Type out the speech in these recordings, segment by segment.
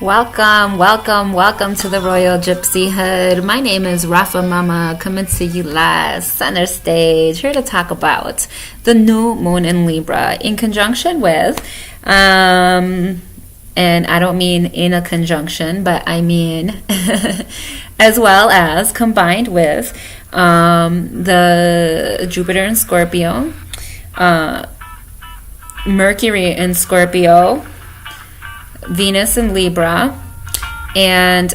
Welcome to the Royal Gypsy Hood. My name is Rafa Mama, coming to you live, center stage, here to talk about the new moon in Libra in conjunction with, and I don't mean in a conjunction, but I mean as well as combined with the Jupiter in Scorpio, Mercury in Scorpio, Venus in Libra, and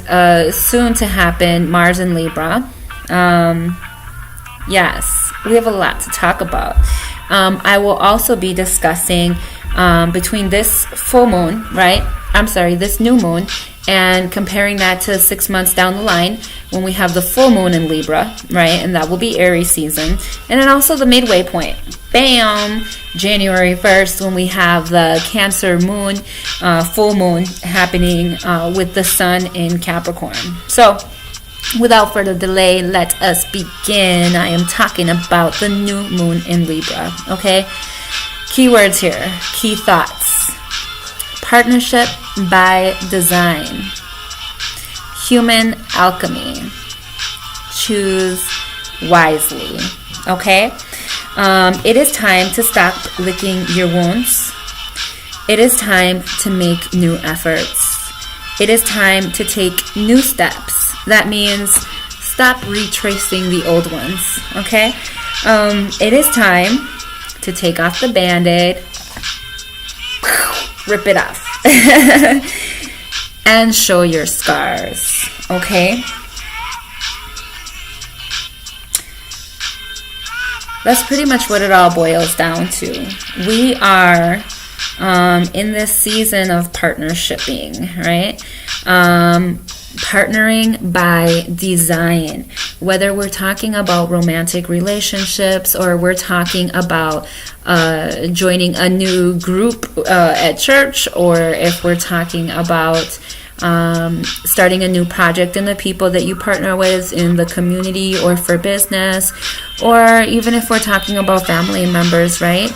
soon to happen Mars in Libra. Yes, we have a lot to talk about. I will also be discussing between this full moon, this new moon, and comparing that to 6 months down the line when we have the full moon in Libra, right? And that will be Aries season. And then also the midway point. Bam! January 1st when we have the Cancer moon, full moon happening with the sun in Capricorn. So, without further delay, let us begin. I am talking about the new moon in Libra, okay? Keywords here, key thoughts. Partnership by design. Human alchemy. Choose wisely, okay? It is time to stop licking your wounds. It is time to make new efforts. It is time to take new steps. That means stop retracing the old ones, okay? It is time to take off the Band-Aid, rip it off, and show your scars, okay? That's pretty much what it all boils down to. We are in this season of partnershiping, right? Partnering by design. Whether we're talking about romantic relationships or we're talking about joining a new group at church, or if we're talking about starting a new project and the people that you partner with in the community or for business, or even if we're talking about family members, right?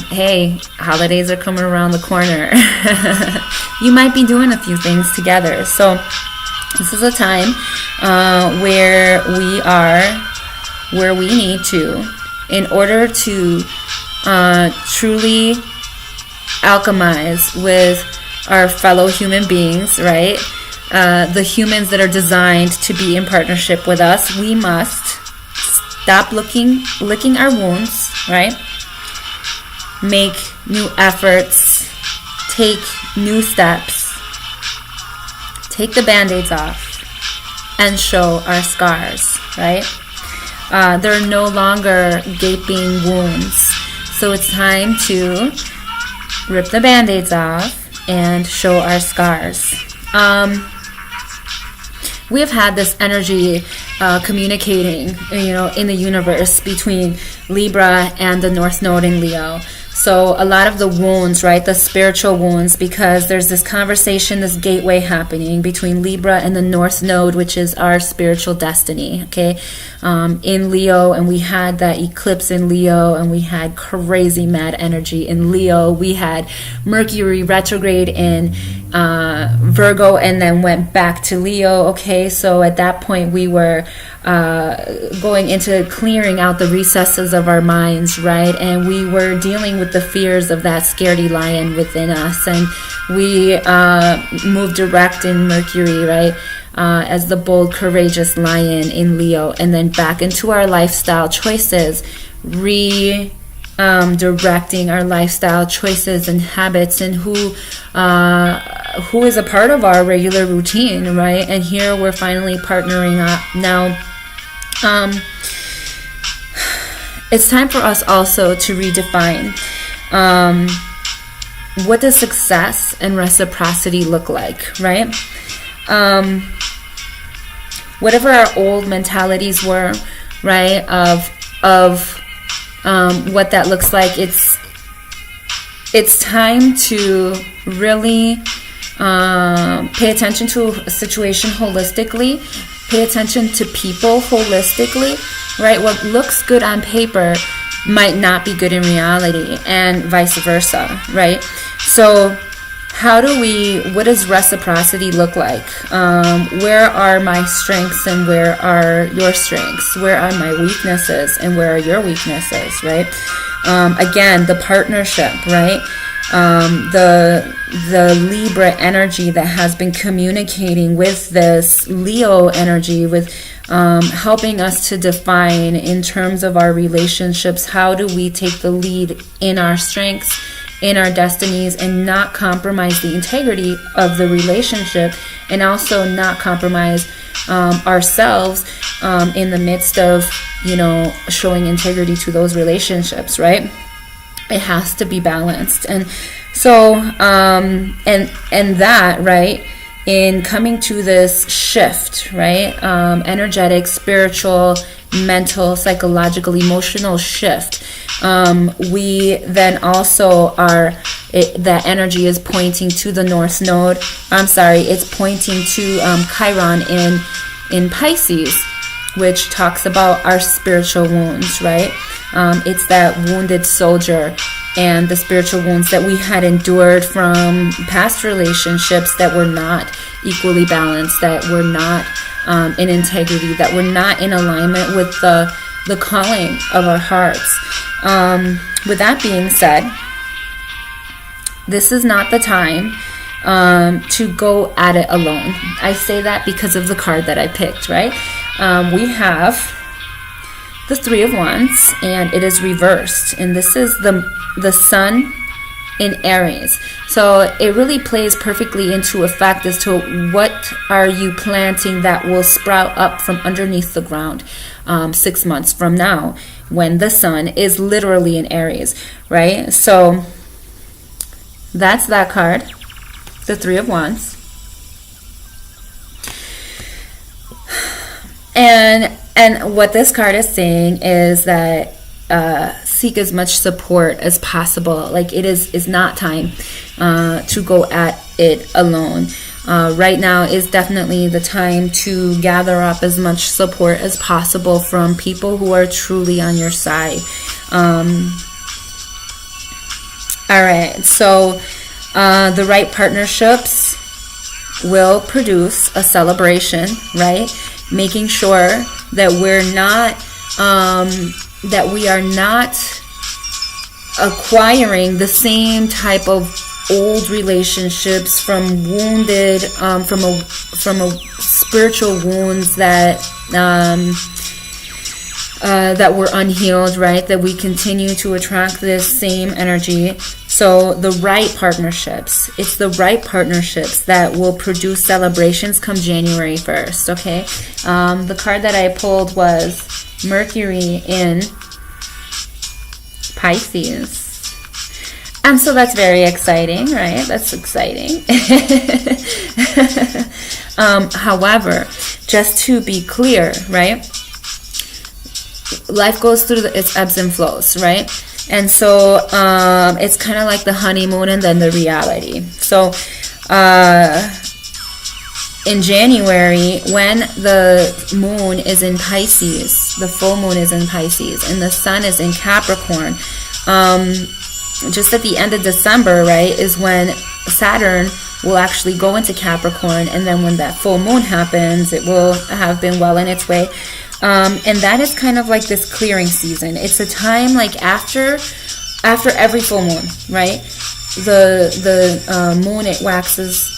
Hey, holidays are coming around the corner. You might be doing a few things together. So this is a time where we are where we need to, in order to truly alchemize with our fellow human beings, right? The humans that are designed to be in partnership with us. We must stop licking our wounds, right? Make new efforts, take new steps, take the Band-Aids off, and show our scars, right? They're no longer gaping wounds. So it's time to rip the Band-Aids off and show our scars. We have had this energy communicating, in the universe between Libra and the North Node in Leo. So a lot of the wounds, right, the spiritual wounds, because there's this conversation, this gateway happening between Libra and the North Node, which is our spiritual destiny, okay, in Leo. And we had that eclipse in Leo, and we had crazy mad energy in Leo. We had Mercury retrograde in Virgo and then went back to Leo, okay? So at that point we were going into clearing out the recesses of our minds, right? And we were dealing with the fears of that scaredy lion within us, and we moved direct in Mercury, right? As the bold, courageous lion in Leo, and then back into our lifestyle choices, directing our lifestyle choices and habits, and who is a part of our regular routine, right? And here we're finally partnering up. Now, it's time for us also to redefine what does success and reciprocity look like, right? Whatever our old mentalities were, right, of what that looks like, it's time to really pay attention to a situation holistically, pay attention to people holistically, right? What looks good on paper might not be good in reality, and vice versa, right? So what does reciprocity look like? Where are my strengths and where are your strengths? Where are my weaknesses and where are your weaknesses, right? Again, the partnership, right? The Libra energy that has been communicating with this Leo energy, with helping us to define in terms of our relationships, how do we take the lead in our strengths, in our destinies, and not compromise the integrity of the relationship, and also not compromise ourselves in the midst of, showing integrity to those relationships, right? It has to be balanced. And so and that, right, in coming to this shift, right, energetic, spiritual, mental, psychological, emotional shift, we then also that energy is pointing to the North Node. It's pointing to Chiron in Pisces, which talks about our spiritual wounds, right? It's that wounded soldier and the spiritual wounds that we had endured from past relationships that were not equally balanced, that were not in integrity, that were not in alignment with the calling of our hearts. With that being said, this is not the time to go at it alone. I say that because of the card that I picked, right? We have the Three of Wands, and it is reversed, and this is the Sun in Aries. So it really plays perfectly into effect as to what are you planting that will sprout up from underneath the ground 6 months from now, when the Sun is literally in Aries, right? So that's that card, the Three of Wands. And what this card is saying is that seek as much support as possible. Like, it's not time to go at it alone. Right now is definitely the time to gather up as much support as possible from people who are truly on your side. All right, so the right partnerships will produce a celebration, right? Making sure that we are not acquiring the same type of old relationships from wounded, from a spiritual wounds that were unhealed, right? That we continue to attract this same energy. So the right partnerships, it's the right partnerships that will produce celebrations come January 1st, okay? The card that I pulled was Mercury in Pisces. And so that's very exciting, right? That's exciting. However, just to be clear, right? Life goes through its ebbs and flows, right? And so it's kind of like the honeymoon and then the reality. So in January, when the moon is in Pisces, the full moon is in Pisces, and the sun is in Capricorn, just at the end of December, right, is when Saturn will actually go into Capricorn, and then when that full moon happens, it will have been well in its way. And that is kind of like this clearing season. It's a time like after every full moon, right? The moon, it waxes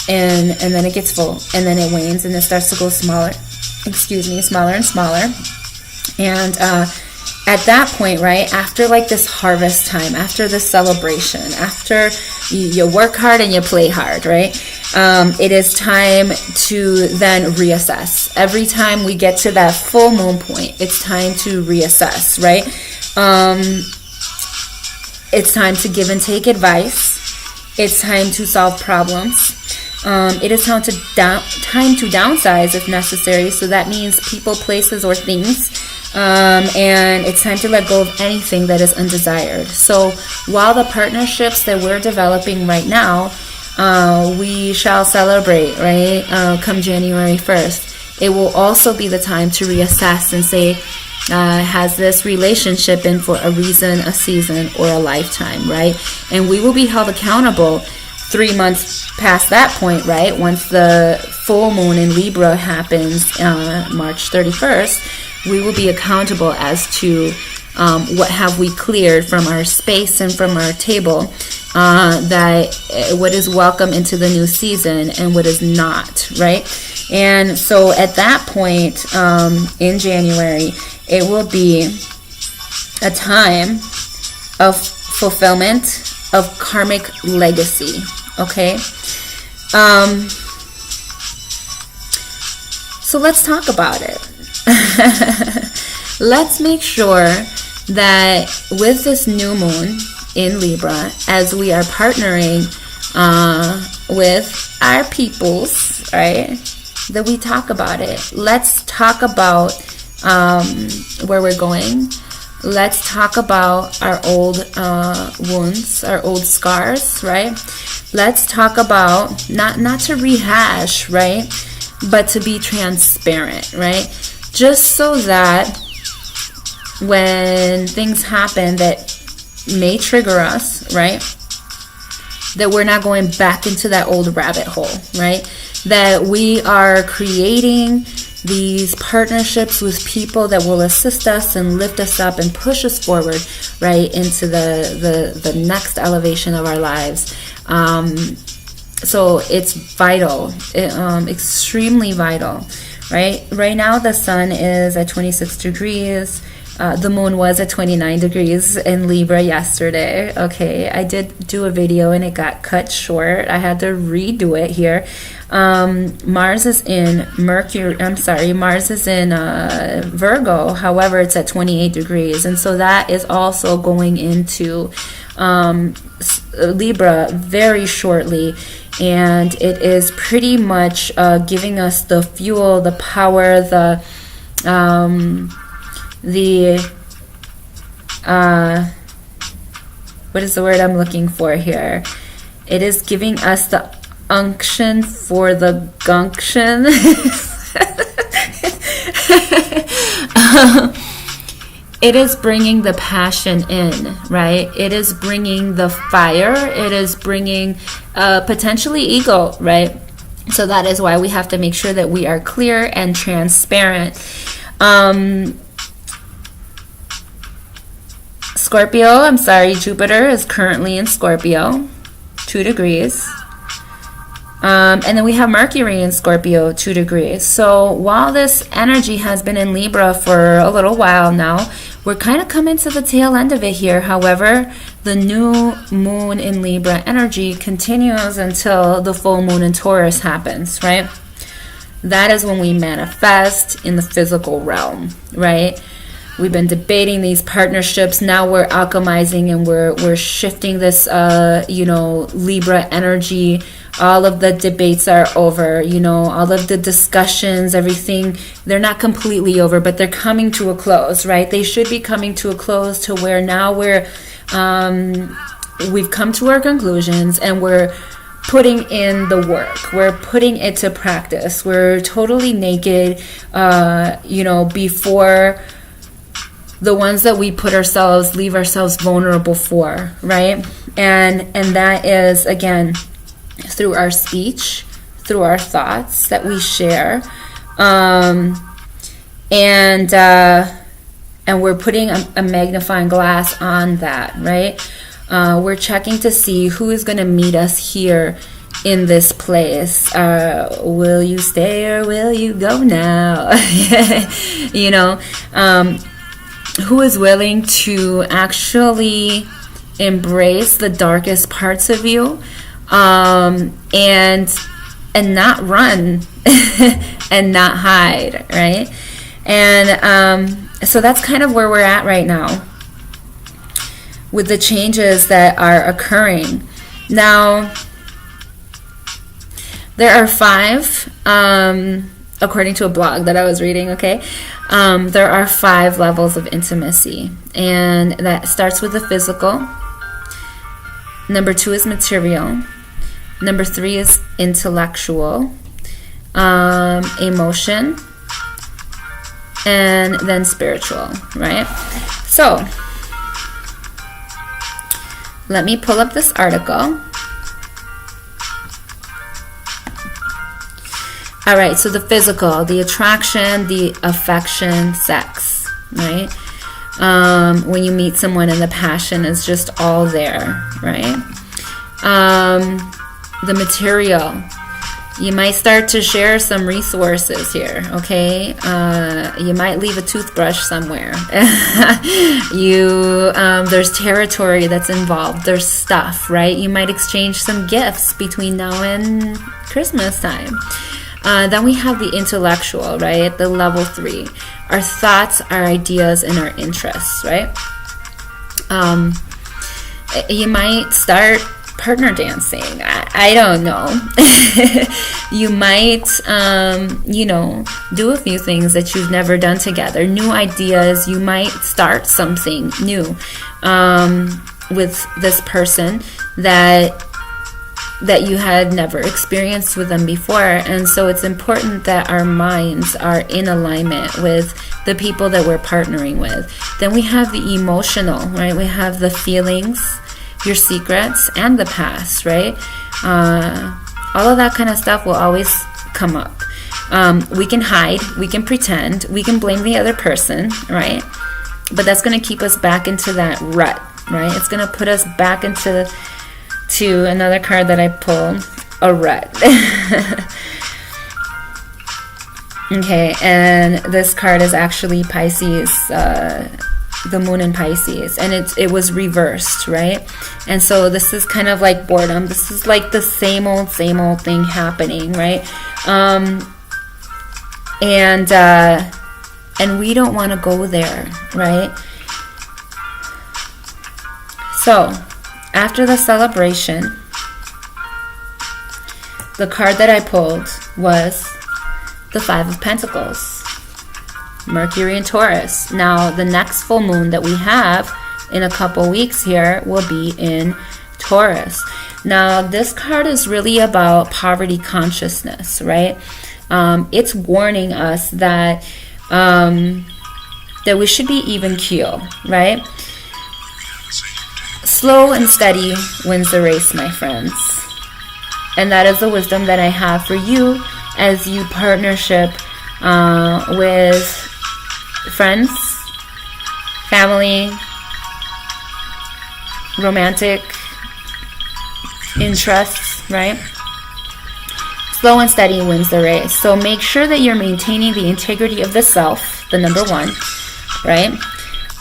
and then it gets full, and then it wanes and it starts to go smaller and smaller. And at that point, right, after like this harvest time, after the celebration, after you work hard and you play hard, right? It is time to then reassess. Every time we get to that full moon point, it's time to reassess, right? It's time to give and take advice. It's time to solve problems. It is time to downsize if necessary. So that means people, places, or things. And it's time to let go of anything that is undesired. So while the partnerships that we're developing right now, we shall celebrate, right, come January 1st, it will also be the time to reassess and say, has this relationship been for a reason, a season, or a lifetime, right? And we will be held accountable 3 months past that point, right, once the full moon in Libra happens March 31st, we will be accountable as to what have we cleared from our space and from our table, that what is welcome into the new season and what is not, right? And so at that point in January, it will be a time of fulfillment of karmic legacy, okay? So let's talk about it. Let's make sure that with this new moon in Libra, as we are partnering with our peoples, right, that we talk about it. Let's talk about where we're going. Let's talk about our old wounds, our old scars, right? Let's talk about, not to rehash, right, but to be transparent, right? Just so that when things happen that may trigger us, right, that we're not going back into that old rabbit hole, right? That we are creating these partnerships with people that will assist us and lift us up and push us forward, right, into the next elevation of our lives. So it's vital, extremely vital, right? Right now the sun is at 26 degrees. The moon was at 29 degrees in Libra yesterday. Okay, I did do a video and it got cut short. I had to redo it here. Mars is in Mars is in Virgo. However, it's at 28 degrees. And so that is also going into Libra very shortly. And it is pretty much giving us the fuel, the power, the what is the word I'm looking for here? It is giving us the unction for the gunction. It is bringing the passion in, right? It is bringing the fire. It is bringing potentially ego, right? So that is why we have to make sure that we are clear and transparent. Jupiter is currently in Scorpio, 2 degrees. And then we have Mercury in Scorpio, 2 degrees. So while this energy has been in Libra for a little while now, we're kind of coming to the tail end of it here. However, the new moon in Libra energy continues until the full moon in Taurus happens, right? That is when we manifest in the physical realm, right? We've been debating these partnerships. Now we're alchemizing and we're shifting this, Libra energy. All of the debates are over, all of the discussions, everything. They're not completely over, but they're coming to a close, right? They should be coming to a close to where now we've come to our conclusions and we're putting in the work. We're putting it to practice. We're totally naked, before the ones that we leave ourselves vulnerable for, right? And that is, again, through our speech, through our thoughts that we share, and we're putting a magnifying glass on that, right? We're checking to see who is going to meet us here in this place. Will you stay or will you go now? Who is willing to actually embrace the darkest parts of you, and not run and not hide, right? And so that's kind of where we're at right now with the changes that are occurring. Now, there are 5, according to a blog that I was reading, okay? There are 5 levels of intimacy, and that starts with the physical. Number 2 is material. Number 3 is intellectual, emotion, and then spiritual, right? So, let me pull up this article. All right, so the physical, the attraction, the affection, sex, right? When you meet someone and the passion is just all there, right? The material, you might start to share some resources here, okay? You might leave a toothbrush somewhere. There's territory that's involved. There's stuff, right? You might exchange some gifts between now and Christmas time. Then we have the intellectual, right? The level 3. Our thoughts, our ideas, and our interests, right? You might start partner dancing. I don't know. You might, do a few things that you've never done together. New ideas. You might start something new with this person that you had never experienced with them before. And so it's important that our minds are in alignment with the people that we're partnering with. Then we have the emotional, right? We have the feelings, your secrets, and the past, right? All of that kind of stuff will always come up. We can hide, we can pretend, we can blame the other person, right? But that's going to keep us back into that rut, right? It's going to put us back into another card that I pulled, a rut. Okay, and this card is actually Pisces, the moon in Pisces, and it was reversed, right? And so this is kind of like boredom. This is like the same old thing happening, right? And we don't want to go there, right? So after the celebration, the card that I pulled was the 5 of Pentacles, Mercury and Taurus. Now, the next full moon that we have in a couple weeks here will be in Taurus. Now, this card is really about poverty consciousness, right? It's warning us that we should be even keel, right? Slow and steady wins the race, my friends. And that is the wisdom that I have for you as you partnership with friends, family, romantic interests, right? Slow and steady wins the race. So make sure that you're maintaining the integrity of the self, the number 1, right?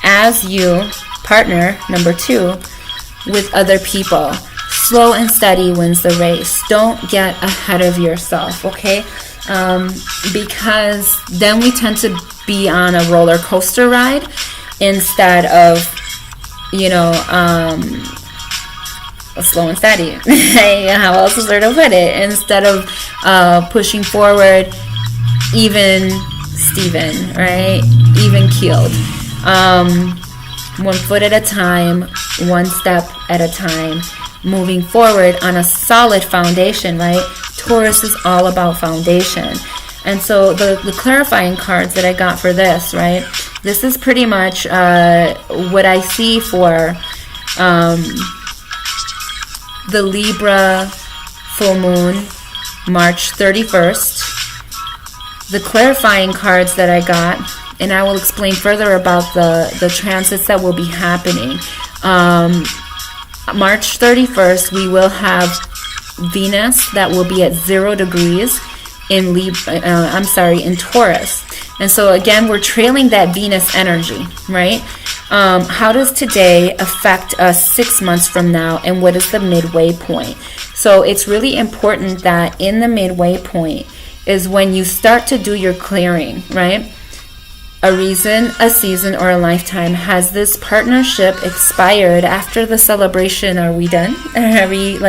As you partner, number 2, with other people. Slow and steady wins the race. Don't get ahead of yourself, okay? Because then we tend to be on a roller coaster ride instead of, slow and steady. How else is there to put it? Instead of pushing forward, even Steven, right? Even keeled. 1 foot at a time, 1 step at a time, moving forward on a solid foundation, right? Taurus is all about foundation. And so the clarifying cards that I got for this, right? This is pretty much what I see for the Libra full moon, March 31st. The clarifying cards that I got, and I will explain further about the transits that will be happening. March 31st, we will have Venus that will be at 0 degrees in in Taurus. And so again, we're trailing that Venus energy, right? How does today affect us 6 months from now, and what is the midway point? So it's really important that in the midway point is when you start to do your clearing, right? A reason, a season, or a lifetime. Has this partnership expired after the celebration? Are we done? Are we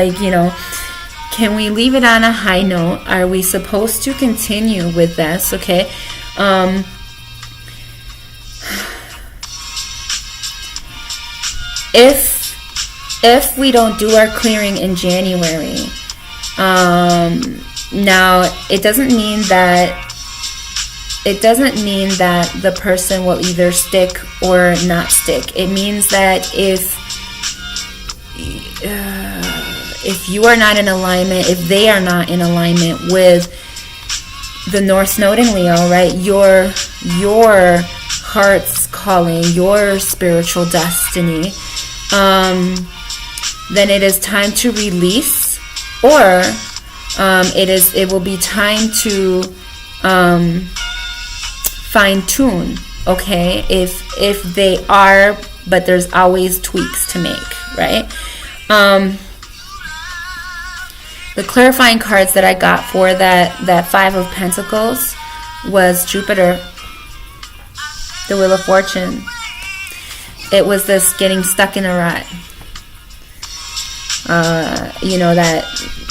can we leave it on a high note? Are we supposed to continue with this? Okay. If we don't do our clearing in January, now it doesn't mean that the person will either stick or not stick. It means that if you are not in alignment, if they are not in alignment with the North Node in Leo, right? Your heart's calling, your spiritual destiny, then it is time to release, or it will be time to fine tune. Okay, if they are, but there's always tweaks to make, right? The clarifying cards that I got for that Five of Pentacles was Jupiter, the Wheel of Fortune. It was this getting stuck in a rut.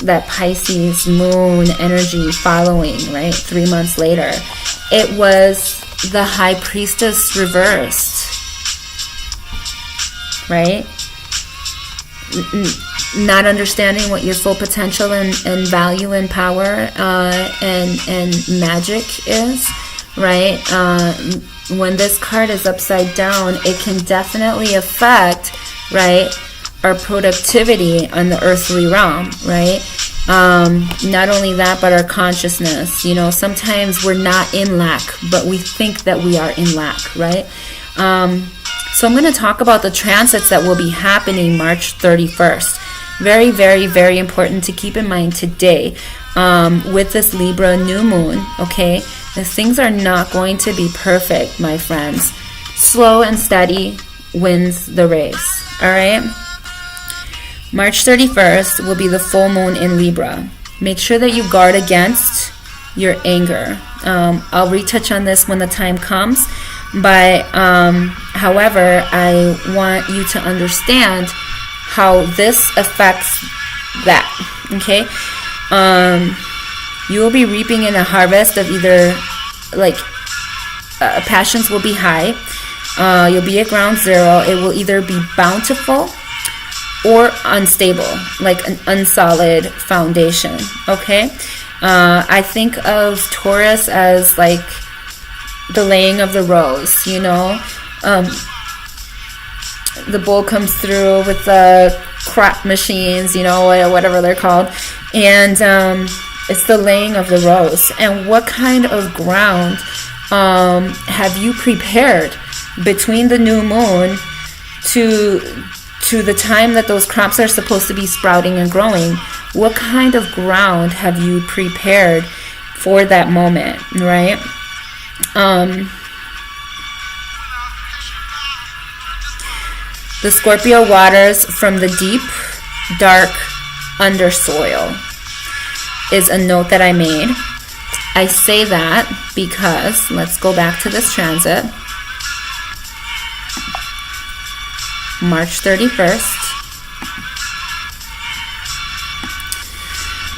That Pisces moon energy following, right? 3 months later. It was the High Priestess reversed, right? Not understanding what your full potential and value and power and magic is, right? When this card is upside down, it can definitely affect, right, our productivity on the earthly realm, right? Not only that, but our consciousness. Sometimes we're not in lack, but we think that we are in lack, right? So I'm going to talk about the transits that will be happening March 31st. Very, very, very important to keep in mind today with this Libra new moon, okay? The things are not going to be perfect, my friends. Slow and steady wins the race, all right? March 31st will be the full moon in Libra. Make sure that you guard against your anger. I'll retouch on this when the time comes, but however, I want you to understand how this affects that, okay? You will be reaping in a harvest of either, passions will be high, you'll be at ground zero. It will either be bountiful or unstable, like an unsolid foundation, okay? I think of Taurus as like the laying of the rose, the bull comes through with the crop machines, whatever they're called, and it's the laying of the rose. And what kind of ground have you prepared between the new moon to the time that those crops are supposed to be sprouting and growing? What kind of ground have you prepared for that moment, right? The Scorpio waters from the deep, dark undersoil is a note that I made. I say that because, let's go back to this transit. March 31st.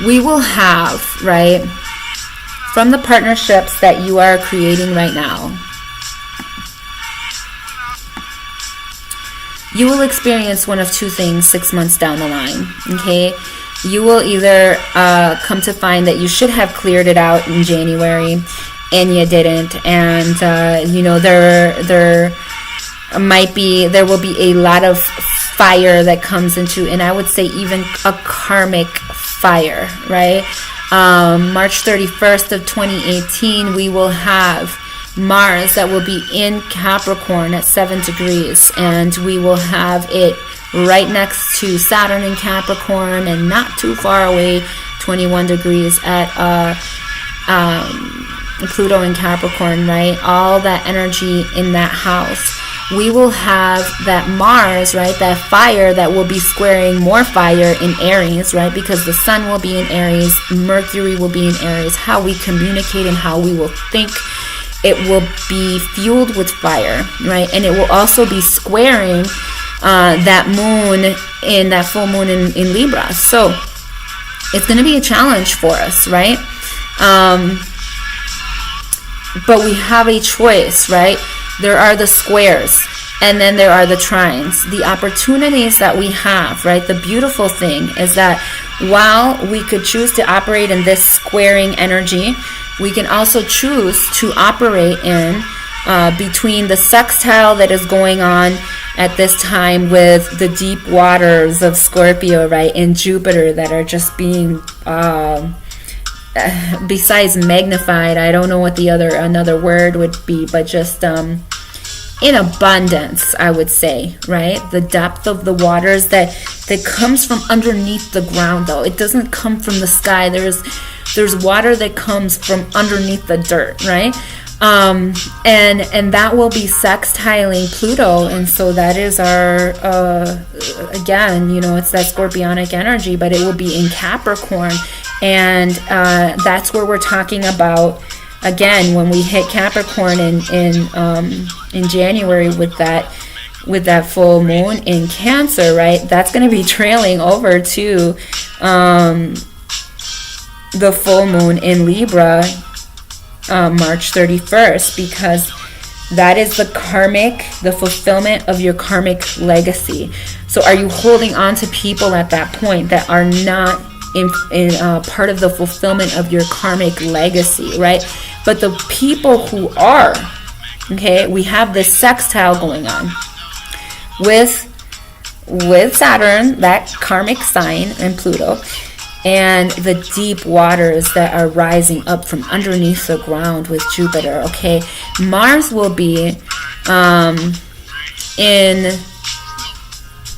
We will have, right, from the partnerships that you are creating right now, you will experience one of two things 6 months down the line, okay? You will either come to find that you should have cleared it out in January and you didn't, and there will be a lot of fire that comes into, and I would say even a karmic fire, right? March 31st of 2018, we will have Mars that will be in Capricorn at 7 degrees, and we will have it right next to Saturn in Capricorn, and not too far away, 21 degrees at Pluto in Capricorn, right? All that energy in that house. We will have that Mars, right? That fire that will be squaring more fire in Aries, right? Because the Sun will be in Aries, Mercury will be in Aries. How we communicate and how we will think, it will be fueled with fire, right? And it will also be squaring that moon in that full moon in Libra. So it's going to be a challenge for us, right? But we have a choice, right? There are the squares, and then there are the trines. The opportunities that we have, right? The beautiful thing is that while we could choose to operate in this squaring energy, we can also choose to operate in between the sextile that is going on at this time with the deep waters of Scorpio, right, and Jupiter that are just being besides magnified, I don't know what another word would be, but just in abundance, I would say, right? The depth of the waters that comes from underneath the ground, though. It doesn't come from the sky. There's water that comes from underneath the dirt, right? And that will be sextiling Pluto, and so that is our again, it's that scorpionic energy, but it will be in Capricorn, and that's where we're talking about, again, when we hit Capricorn in January with that full moon in Cancer, right? That's going to be trailing over to the full moon in Libra, March 31st, because that is the fulfillment of your karmic legacy. So are you holding on to people at that point that are not in part of the fulfillment of your karmic legacy, right? But the people who are, okay, we have this sextile going on with Saturn, that karmic sign, and Pluto, and the deep waters that are rising up from underneath the ground with Jupiter, okay? Mars will be in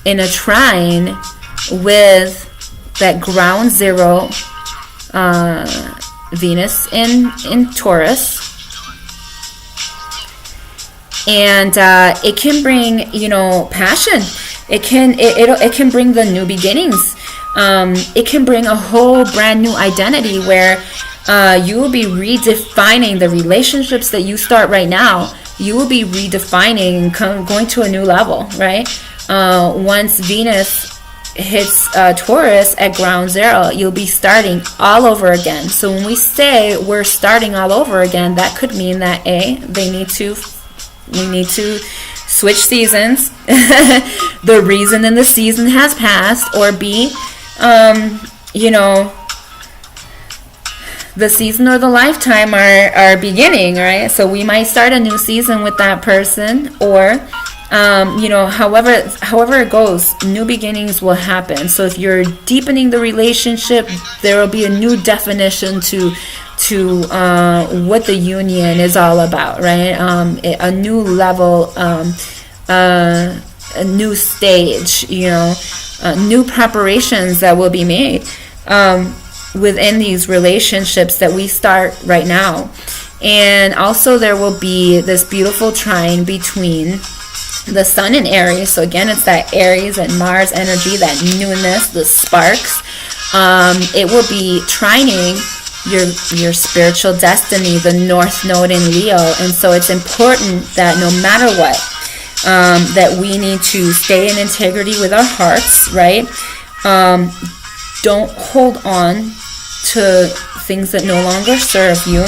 a trine with that ground zero Venus in Taurus, and it can bring passion. It can bring the new beginnings. It can bring a whole brand new identity where you will be redefining the relationships that you start right now. You will be redefining, going to a new level, right? Once Venus hits Taurus at ground zero, you'll be starting all over again. So when we say we're starting all over again, that could mean that we need to switch seasons. The reason in the season has passed, or B, the season or the lifetime are beginning, right? So we might start a new season with that person, or however it goes, new beginnings will happen. So if you're deepening the relationship, there will be a new definition to what the union is all about, right? A new level, a new stage, new preparations that will be made within these relationships that we start right now. And also there will be this beautiful trine between the sun in Aries. So again, it's that Aries and Mars energy, that newness, the sparks. It will be trining your spiritual destiny, the North Node in Leo. And so it's important that no matter what, that we need to stay in integrity with our hearts, right? Don't hold on to things that no longer serve you.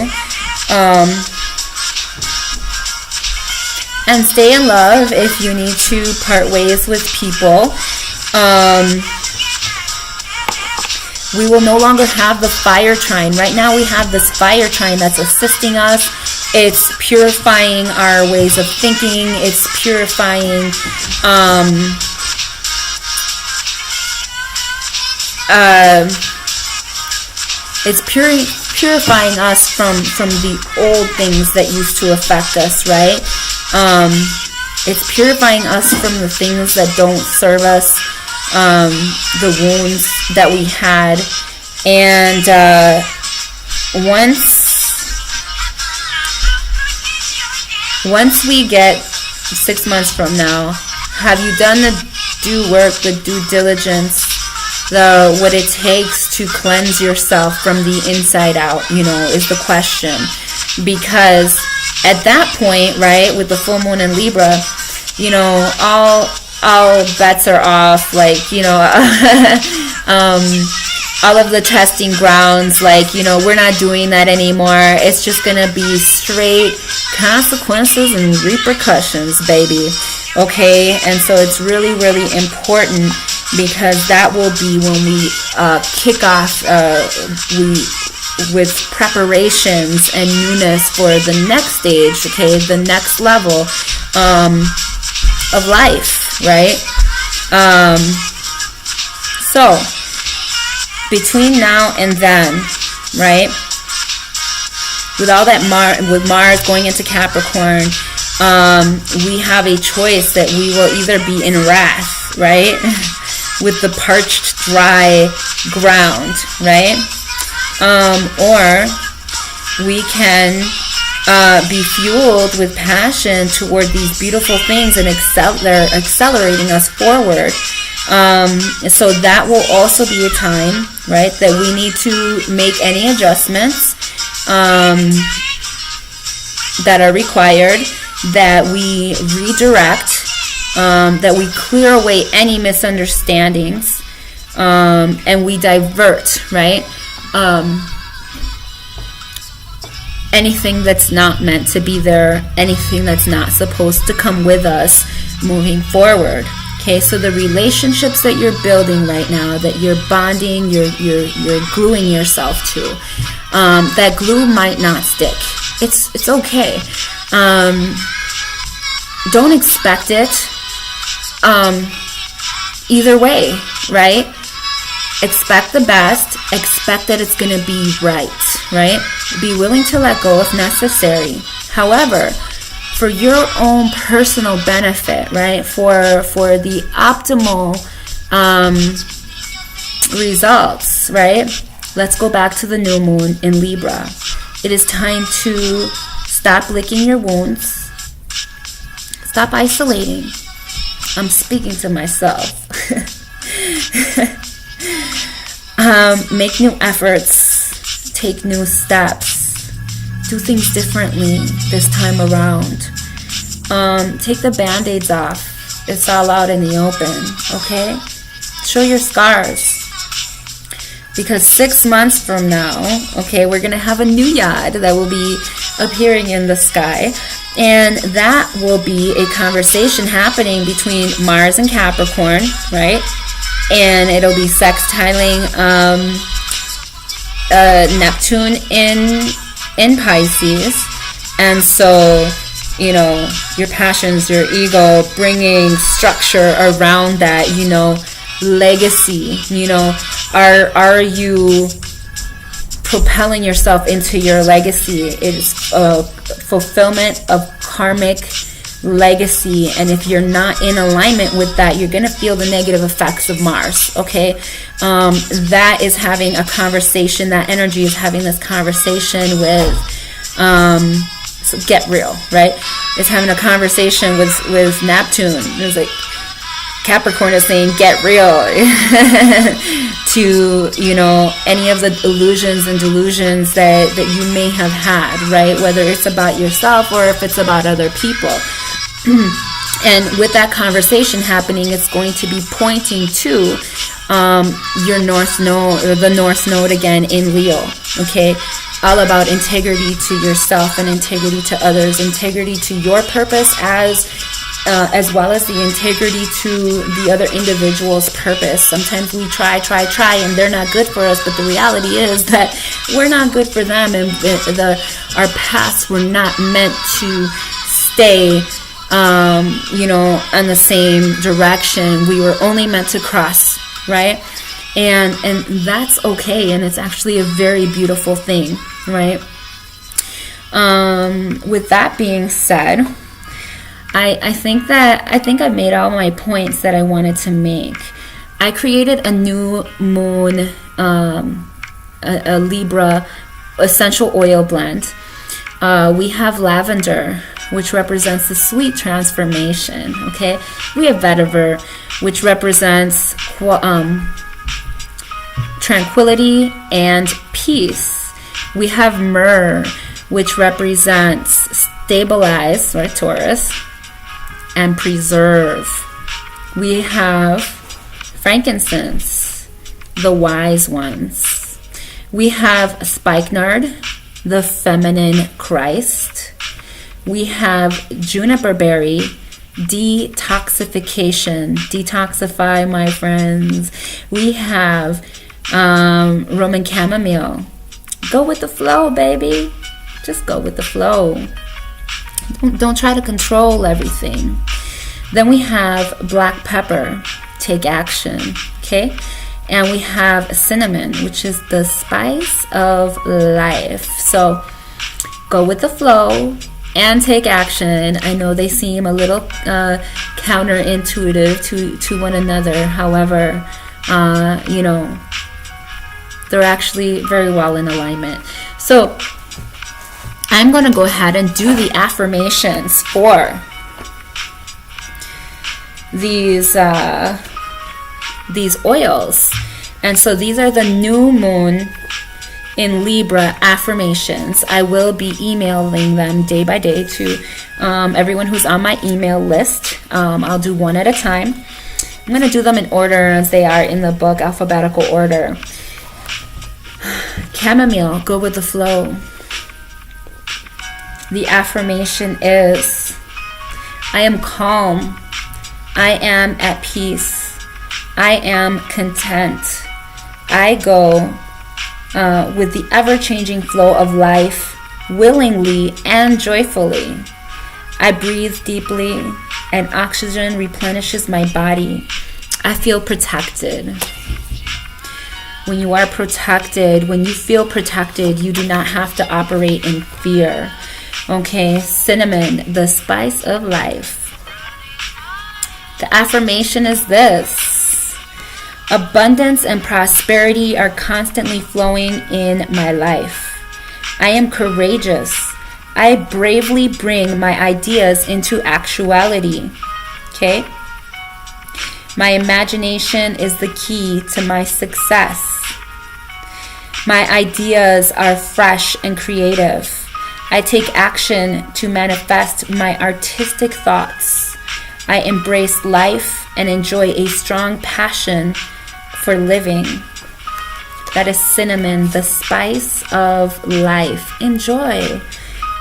And stay in love if you need to part ways with people. We will no longer have the fire trine. Right now we have this fire trine that's assisting us. It's purifying our ways of thinking. It's purifying purifying us from the old things that used to affect us, right? It's purifying us from the things that don't serve us, the wounds that we had. And once we get 6 months from now, have you done the due work, the due diligence, what it takes to cleanse yourself from the inside out, is the question. Because at that point, right, with the full moon in Libra, all bets are off, all of the testing grounds, we're not doing that anymore. It's just gonna be straight consequences and repercussions, baby. Okay, and so it's really, really important, because that will be when we kick off with preparations and newness for the next stage, okay, the next level of life, right? So between now and then, right? With all that with Mars going into Capricorn, we have a choice that we will either be in wrath, right? With the parched, dry ground, right? Or we can be fueled with passion toward these beautiful things, and they're accelerating us forward. So that will also be a time, right, that we need to make any adjustments that are required, that we redirect, that we clear away any misunderstandings, and we divert, right? Anything that's not meant to be there, anything that's not supposed to come with us moving forward. Okay, so the relationships that you're building right now, that you're bonding, you're gluing yourself to, that glue might not stick. It's okay. Don't expect it either way, right? Expect the best. Expect that it's going to be right? Be willing to let go if necessary. However, for your own personal benefit, right? For the optimal results, right? Let's go back to the new moon in Libra. It is time to stop licking your wounds. Stop isolating. I'm speaking to myself. Make new efforts. Take new steps. Do things differently this time around. Take the band-aids off. It's all out in the open, okay? Show your scars. Because 6 months from now, okay, we're going to have a new yod that will be appearing in the sky. And that will be a conversation happening between Mars and Capricorn, right? And it'll be sextiling Neptune in Pisces. And so, you know, your passions, your ego, bringing structure around that, you know, legacy, you know, are you propelling yourself into your legacy? It is a fulfillment of karmic legacy, and if you're not in alignment with that, you're going to feel the negative effects of Mars, okay? That is having a conversation, that energy is having this conversation with so get real, right? It's having a conversation with Neptune. It's like Capricorn is saying get real to, you know, any of the illusions and delusions that you may have had, right? Whether it's about yourself or if it's about other people. And with that conversation happening, it's going to be pointing to your North Node, or the North Node again in Leo, okay? All about integrity to yourself and integrity to others, integrity to your purpose as well as the integrity to the other individual's purpose. Sometimes we try, and they're not good for us, but the reality is that we're not good for them, and our paths were not meant to stay you know, on the same direction. We were only meant to cross, right? And that's okay, and it's actually a very beautiful thing, right? With that being said, I think I made all my points that I wanted to make. I created a new moon, a Libra essential oil blend. We have lavender, which represents the sweet transformation, okay? We have vetiver, which represents tranquility and peace. We have myrrh, which represents stabilize, right, Taurus, and preserve. We have frankincense, the wise ones. We have spikenard, the feminine Christ. We have juniper berry, detoxification. Detoxify, my friends. We have Roman chamomile. Go with the flow, baby. Just go with the flow. Don't try to control everything. Then we have black pepper. Take action, okay? And we have cinnamon, which is the spice of life. So go with the flow and take action. I know they seem a little counterintuitive to one another. However, they're actually very well in alignment. So I'm going to go ahead and do the affirmations for these oils. And so these are the new moon in Libra affirmations. I will be emailing them day by day to everyone who's on my email list. I'll do one at a time. I'm going to do them in order as they are in the book, alphabetical order. Chamomile, go with the flow. The affirmation is, I am calm. I am at peace. I am content. I go with the ever-changing flow of life, willingly and joyfully. I breathe deeply, and oxygen replenishes my body. I feel protected. When you are protected, when you feel protected, you do not have to operate in fear. Okay, cinnamon, the spice of life. The affirmation is this. Abundance and prosperity are constantly flowing in my life. I am courageous. I bravely bring my ideas into actuality. Okay? My imagination is the key to my success. My ideas are fresh and creative. I take action to manifest my artistic thoughts. I embrace life and enjoy a strong passion for living. That is cinnamon, the spice of life. Enjoy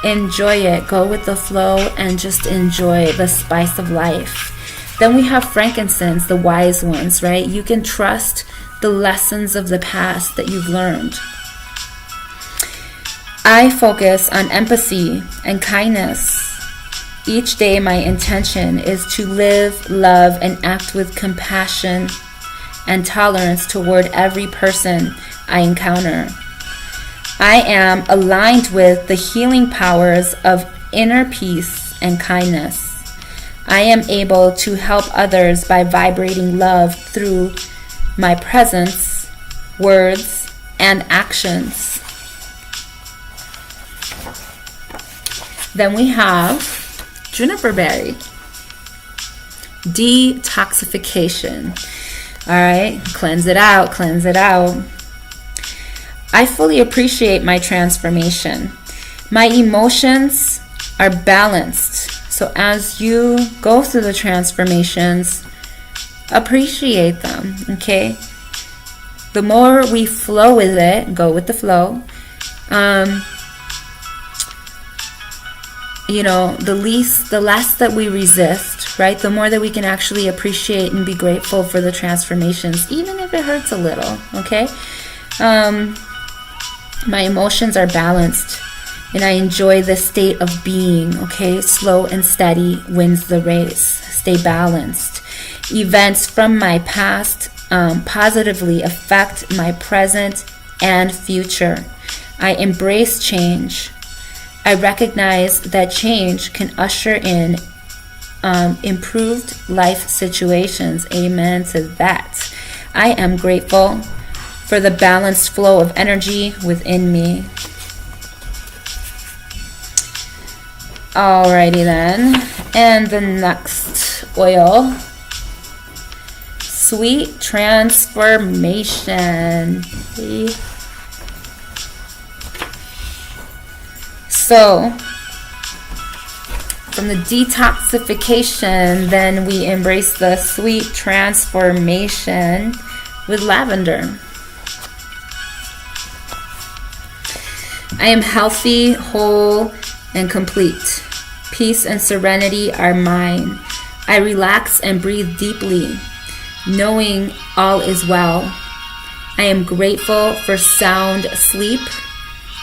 it. Go with the flow and just enjoy the spice of life. Then we have frankincense, the wise ones, right? You can trust the lessons of the past that you've learned. I focus on empathy and kindness. Each day my intention is to live, love, and act with compassion and tolerance toward every person I encounter. I am aligned with the healing powers of inner peace and kindness. I am able to help others by vibrating love through my presence, words, and actions. Then we have juniper berry. Detoxification. All right, cleanse it out. I fully appreciate my transformation. My emotions are balanced. So as you go through the transformations, appreciate them, okay? The more we flow with it, go with the flow, the less that we resist, right? The more that we can actually appreciate and be grateful for the transformations, even if it hurts a little, okay? My emotions are balanced, and I enjoy the state of being, okay? Slow and steady wins the race. Stay balanced. Events from my past positively affect my present and future. I embrace change. I recognize that change can usher in improved life situations. Amen to that. I am grateful for the balanced flow of energy within me. Alrighty then. And the next oil, sweet transformation. So, from the detoxification, then we embrace the sweet transformation with lavender. I am healthy, whole, and complete. Peace and serenity are mine. I relax and breathe deeply, knowing all is well. I am grateful for sound sleep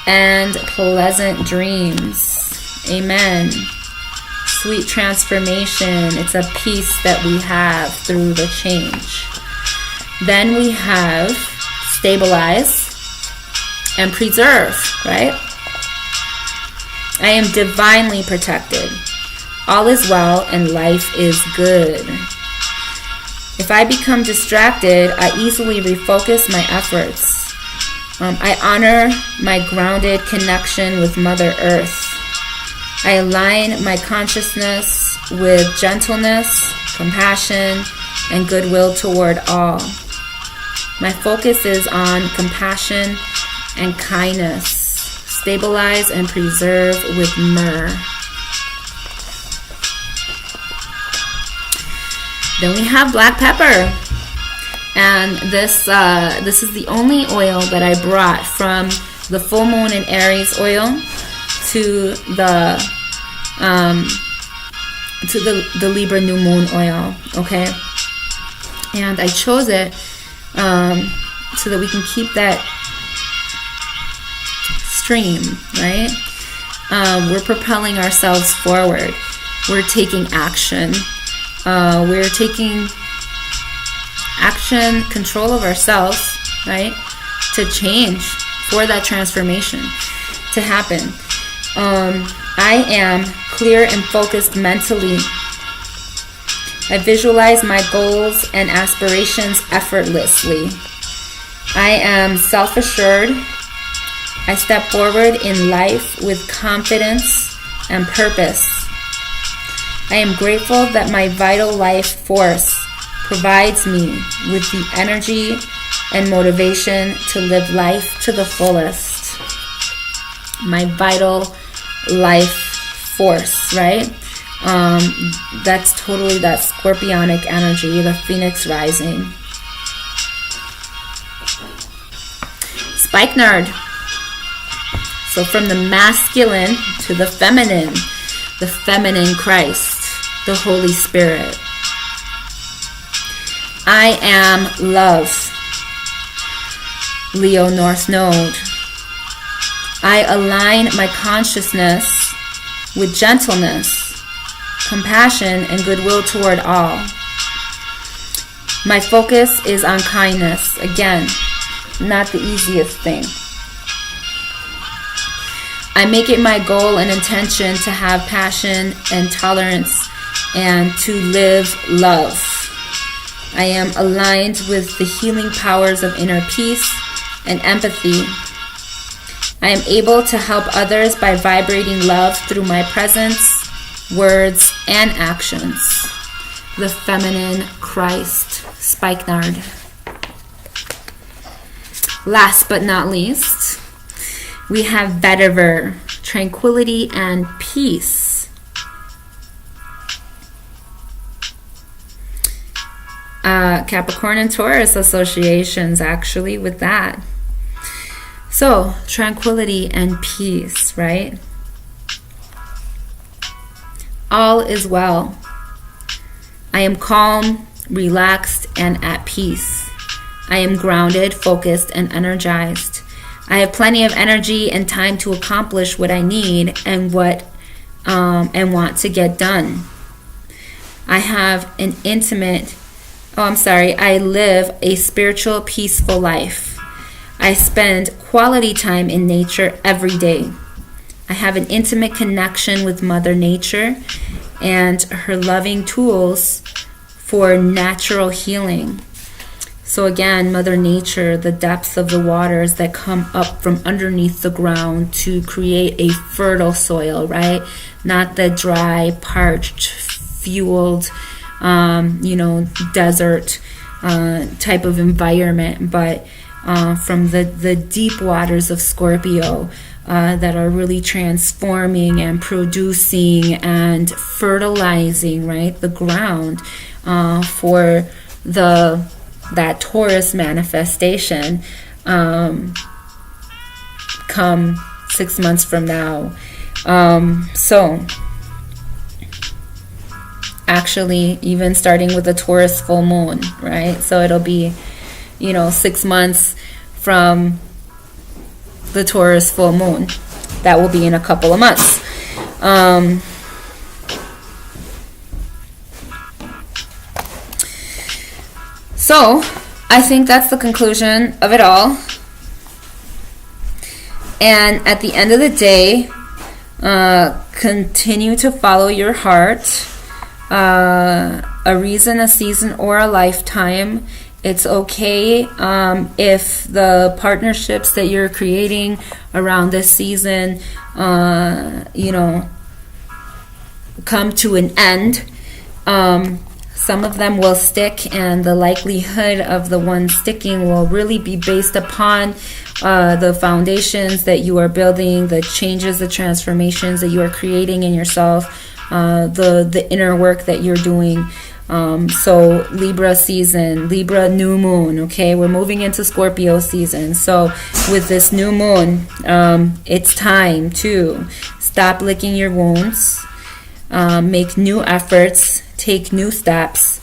and pleasant dreams. Amen. Sweet transformation. It's a peace that we have through the change. Then we have stabilize and preserve, right? I am divinely protected. All is well and life is good. If I become distracted, I easily refocus my efforts. I honor my grounded connection with Mother Earth. I align my consciousness with gentleness, compassion, and goodwill toward all. My focus is on compassion and kindness. Stabilize and preserve with myrrh. Then we have black pepper. And this is the only oil that I brought from the full moon in Aries oil to the Libra new moon oil, okay? And I chose it so that we can keep that stream, right? We're propelling ourselves forward. We're taking action. We're taking action, control of ourselves, right? To change, for that transformation to happen. I am clear and focused mentally. I visualize my goals and aspirations effortlessly. I am self-assured. I step forward in life with confidence and purpose. I am grateful that my vital life force provides me with the energy and motivation to live life to the fullest. My vital life force, right? That's totally that scorpionic energy, the phoenix rising. Spikenard. So from the masculine to the feminine Christ, the Holy Spirit. I am love. Leo North Node. I align my consciousness with gentleness, compassion, and goodwill toward all. My focus is on kindness. Again, not the easiest thing. I make it my goal and intention to have passion and tolerance and to live love. I am aligned with the healing powers of inner peace and empathy. I am able to help others by vibrating love through my presence, words, and actions. The feminine Christ, Spikenard. Last but not least, we have Vetiver, Tranquility and Peace. Capricorn and Taurus associations actually with that. So, tranquility and peace, right? All is well. I am calm, relaxed, and at peace. I am grounded, focused, and energized. I have plenty of energy and time to accomplish what I need and want to get done. I live a spiritual, peaceful life. I spend quality time in nature every day. I have an intimate connection with Mother Nature and her loving tools for natural healing. So again, Mother Nature, the depths of the waters that come up from underneath the ground to create a fertile soil, right? Not the dry, parched, fueled, desert type of environment, but from the deep waters of Scorpio that are really transforming and producing and fertilizing, right, the ground for that Taurus manifestation come 6 months from now. So actually even starting with the Taurus full moon, right? So it'll be 6 months from the Taurus full moon. That will be in a couple of months. So I think that's the conclusion of it all. And at the end of the day, continue to follow your heart. A reason, a season, or a lifetime. It's okay if the partnerships that you're creating around this season, come to an end. Some of them will stick, and the likelihood of the ones sticking will really be based upon the foundations that you are building, the changes, the transformations that you are creating in yourself, the inner work that you're doing. So Libra season, Libra new moon, okay? We're moving into Scorpio season. So with this new moon, it's time to stop licking your wounds, make new efforts, take new steps,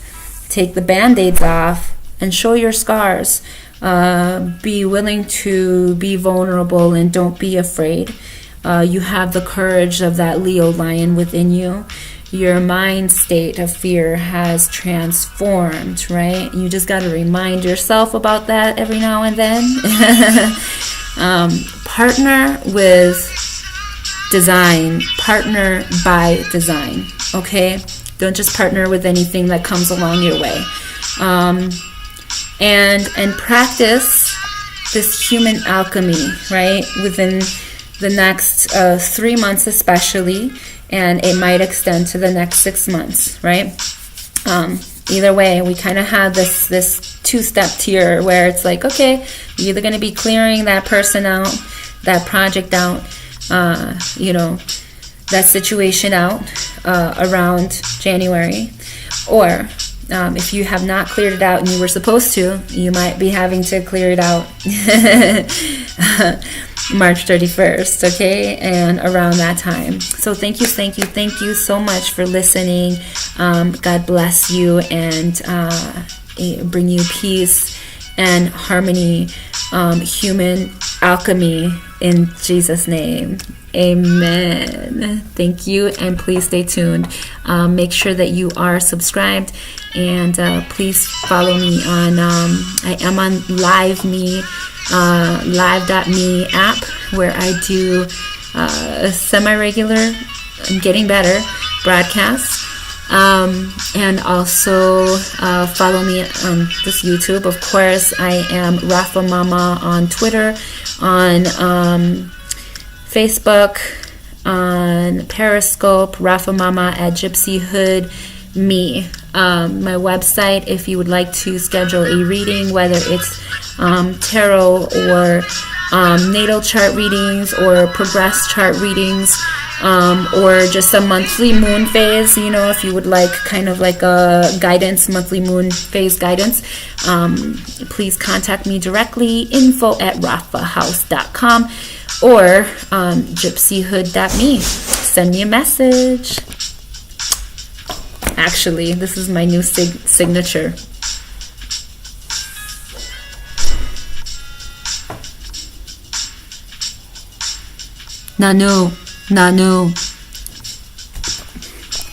take the band-aids off, and show your scars. Be willing to be vulnerable and don't be afraid. You have the courage of that Leo lion within you. Your mind state of fear has transformed, right? You just got to remind yourself about that every now and then. Partner with design. Partner by design, okay? Don't just partner with anything that comes along your way. And practice this human alchemy, right? Within the next 3 months especially, and it might extend to the next 6 months, right? Either way, we kind of have this two-step tier where it's like, okay, you're either going to be clearing that person out, that project out, that situation out around January, or if you have not cleared it out and you were supposed to, you might be having to clear it out March 31st, okay, and around that time. So thank you so much for listening. God bless you and bring you peace and harmony, human alchemy in Jesus' name. Amen. Thank you, and please stay tuned. Make sure that you are subscribed, and please follow me on I am on live.me app, where I do semi-regular, I'm getting better, broadcasts. And also follow me on this YouTube. Of course, I am Rafa Mama on Twitter, on Facebook, on Periscope, Rafa Mama at Gypsy Hood Me. My website, if you would like to schedule a reading, whether it's tarot or natal chart readings or progress chart readings, or just a monthly moon phase, if you would like kind of like a guidance, monthly moon phase guidance, please contact me directly, info@rafahouse.com or gypsyhood.me. Send me a message. Actually, this is my new signature. Nanu.